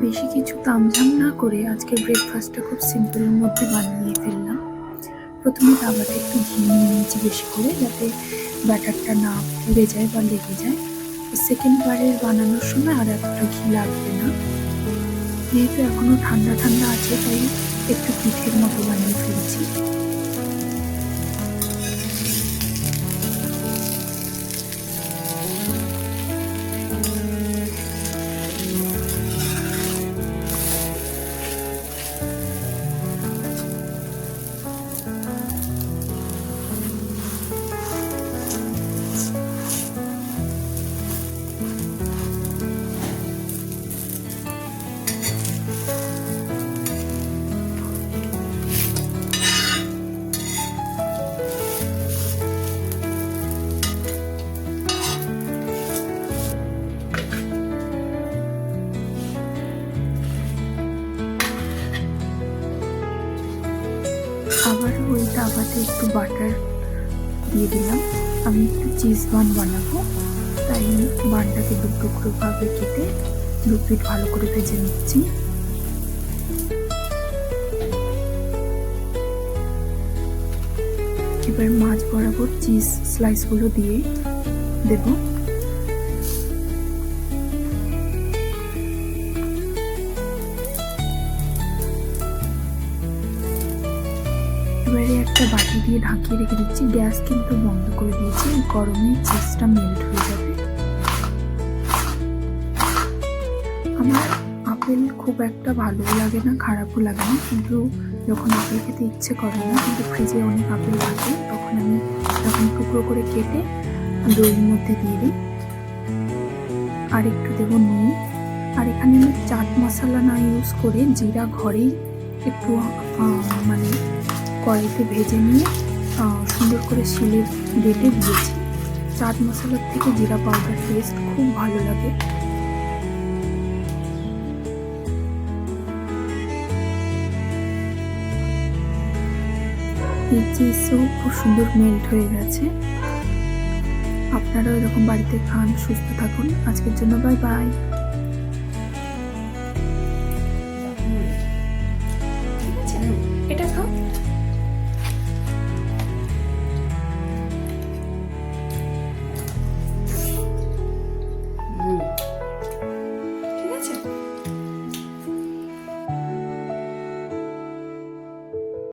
বেশি কিছু তামঝাম না করে আজকে ব্রেকফাস্টটা খুব সিম্পলের মধ্যে বানিয়ে ফেললাম। প্রথমে তাওয়াতে একটু ঘি নিয়ে নিয়েছি বেশি করে, যাতে ব্যাটারটা না পুড়ে যায় বা লেগে যায়। সেকেন্ড বারের বানানোর সময় আর এতটা ঘি লাগবে না। যেহেতু এখনো ঠান্ডা ঠান্ডা আছে, তাই একটু পিঠের মতো বানিয়ে ফেলছি। আবারও ওই তাওয়াতে একটু বাটার দিয়ে দিলাম। আমি একটু চিজ বান বানাবো, তাই বানটাকে দু টুকরো ভাবে কেটে দু পিঠ ভালো করে ভেজে নিচ্ছি। এবার মাছ বরাবর চিজ স্লাইসগুলো দিয়ে দেব। এবারে একটা বাটি দিয়ে ঢাকিয়ে রেখে দিচ্ছি। গ্যাস কিন্তু বন্ধ করে দিয়েছি, গরমে চিজটা মেল্ট হয়ে যাবে। আমার আপেল খুব একটা ভালো লাগে না, খারাপও লাগে না, কিন্তু যখন আপেল খেতে ইচ্ছে করে না, কিন্তু ফ্রিজে অনেক আপেল থাকে, তখন আমি যখন টুকরো করে কেটে দইয়ের মধ্যে দিয়ে দিই। আর একটু দেবো নুন। আর এখানে আমি চাট মশলা না ইউজ করে জিরা ঘরেই একটু মানে কড়াইতে ভেজে নিয়ে সুন্দর করে শিলে বেটে দিয়েছি। চাট মশলার থেকে জিরা পাউডার টেস্ট খুব ভালো লাগে। এই চিজও খুব সুন্দর মেল্ট হয়ে গেছে। আপনারাও এরকম বাড়িতে খান, সুস্থ থাকুন। আজকের জন্য বাই বাই।